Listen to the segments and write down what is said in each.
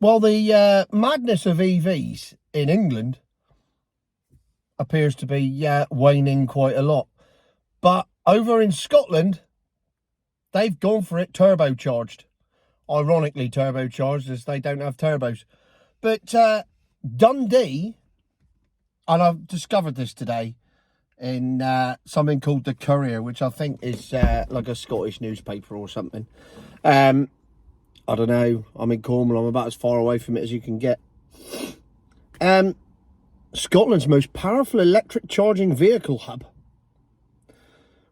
Well, the madness of EVs in England appears to be waning quite a lot. But over in Scotland, they've gone for it turbocharged. Ironically turbocharged, as they don't have turbos. But Dundee, and I've discovered this today in something called The Courier, which I think is like a Scottish newspaper or something. I don't know. I'm in Cornwall. I'm about as far away from it as you can get. Scotland's most powerful electric charging vehicle hub,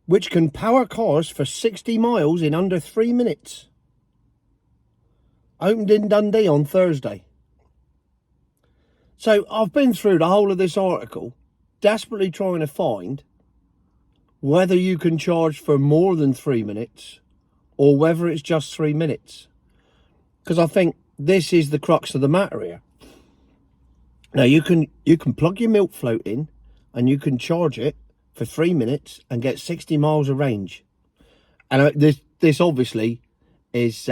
which can power cars for 60 miles in under 3 minutes. Opened in Dundee on Thursday. So I've been through the whole of this article, desperately trying to find whether you can charge for more than 3 minutes or whether it's just 3 minutes. Because I think this is the crux of the matter here. Now you can plug your milk float in and you can charge it for 3 minutes and get 60 miles of range. And this obviously is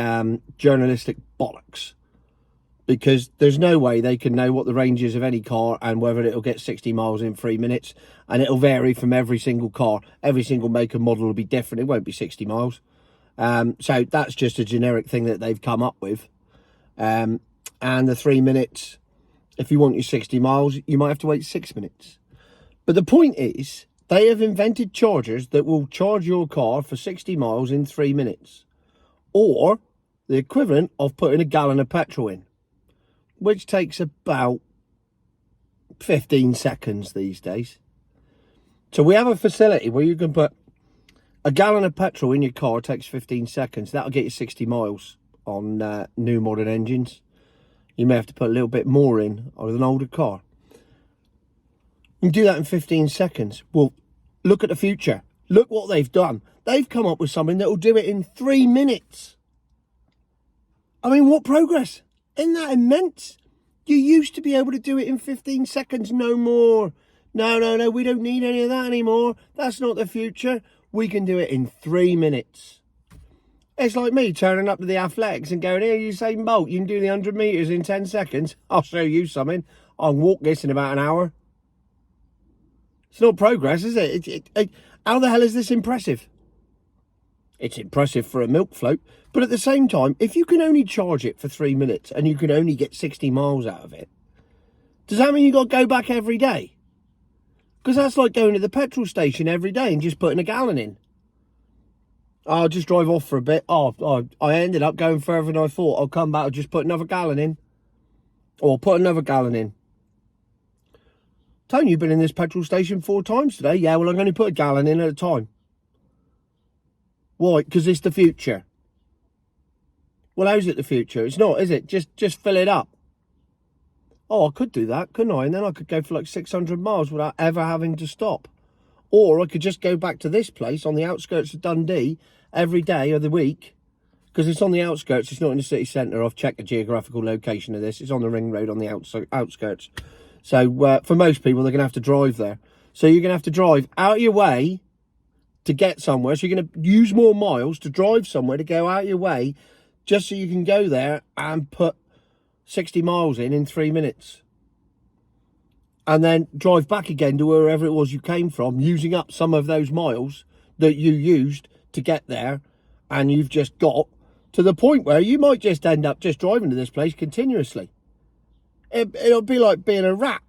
journalistic bollocks, because there's no way they can know what the range is of any car and whether it'll get 60 miles in 3 minutes, and it'll vary from every single car. Every single make and model will be different. It won't be 60 miles. So that's just a generic thing that they've come up with. And the 3 minutes, if you want your 60 miles, you might have to wait 6 minutes. But the point is, they have invented chargers that will charge your car for 60 miles in 3 minutes, or the equivalent of putting a gallon of petrol in, which takes about 15 seconds these days. So we have a facility where you can put a gallon of petrol in your car. It takes 15 seconds. That'll get you 60 miles on new modern engines. You may have to put a little bit more in with an older car. You can do that in 15 seconds. Well, look at the future. Look what they've done. They've come up with something that will do it in 3 minutes. I mean, what progress? Isn't that immense? You used to be able to do it in 15 seconds, no more. No, we don't need any of that anymore. That's not the future. We can do it in 3 minutes. It's like me turning up to the athletics and going, here, Usain Bolt, you can do the 100 metres in 10 seconds. I'll show you something. I'll walk this in about an hour. It's not progress, is it? How the hell is this impressive? It's impressive for a milk float, but at the same time, if you can only charge it for 3 minutes and you can only get 60 miles out of it, does that mean you've got to go back every day? Because that's like going to the petrol station every day and just putting a gallon in. I'll just drive off for a bit. I ended up going further than I thought. I'll come back, I'll just put another gallon in. Or put another gallon in. Tony, you've been in this petrol station 4 times today. Yeah, well, I'm going to put a gallon in at a time. Why? Because it's the future. Well, how's it the future? It's not, is it? Just fill it up. Oh, I could do that, couldn't I? And then I could go for like 600 miles without ever having to stop. Or I could just go back to this place on the outskirts of Dundee every day of the week. Because it's on the outskirts, it's not in the city centre. I've checked the geographical location of this. It's on the ring road on the outskirts. So for most people, they're going to have to drive there. So you're going to have to drive out of your way to get somewhere. So you're going to use more miles to drive somewhere, to go out of your way, just so you can go there and put 60 miles in 3 minutes. And then drive back again to wherever it was you came from, using up some of those miles that you used to get there. And you've just got to the point where you might just end up just driving to this place continuously. It'll be like being a rat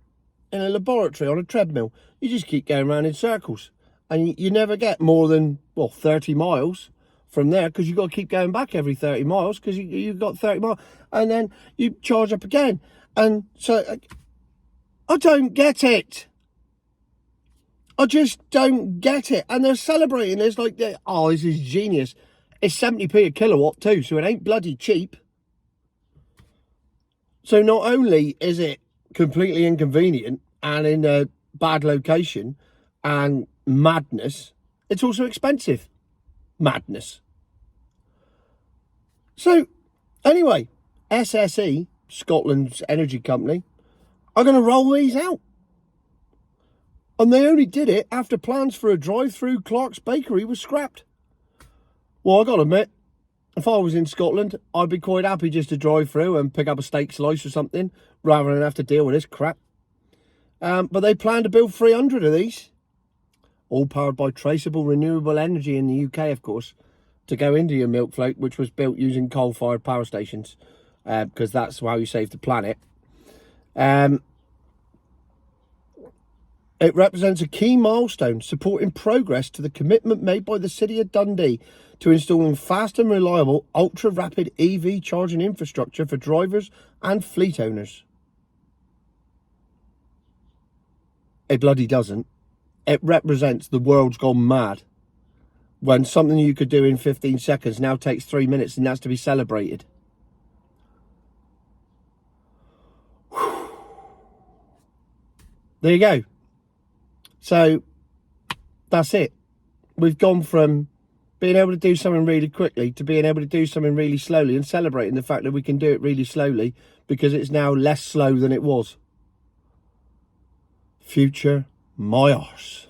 in a laboratory on a treadmill. You just keep going around in circles. And you never get more than, 30 miles from there, because you've got to keep going back every 30 miles because you've got 30 miles. And then you charge up again. And so I don't get it. I just don't get it. And they're celebrating this like, this is genius. It's 70p a kilowatt too, so it ain't bloody cheap. So not only is it completely inconvenient and in a bad location and madness, it's also expensive. Madness. So anyway, SSE, Scotland's energy company, are going to roll these out. And they only did it after plans for a drive-through Clark's Bakery was scrapped. Well, I got to admit, if I was in Scotland, I'd be quite happy just to drive through and pick up a steak slice or something, rather than have to deal with this crap. But they plan to build 300 of these, all powered by traceable renewable energy in the UK, of course, to go into your milk float, which was built using coal-fired power stations, because that's how you save the planet. It represents a key milestone, supporting progress to the commitment made by the City of Dundee to installing fast and reliable, ultra-rapid EV charging infrastructure for drivers and fleet owners. It bloody doesn't. It represents the world's gone mad, when something you could do in 15 seconds now takes 3 minutes, and that's to be celebrated. There you go. So that's it. We've gone from being able to do something really quickly to being able to do something really slowly, and celebrating the fact that we can do it really slowly because it's now less slow than it was. Future my arse.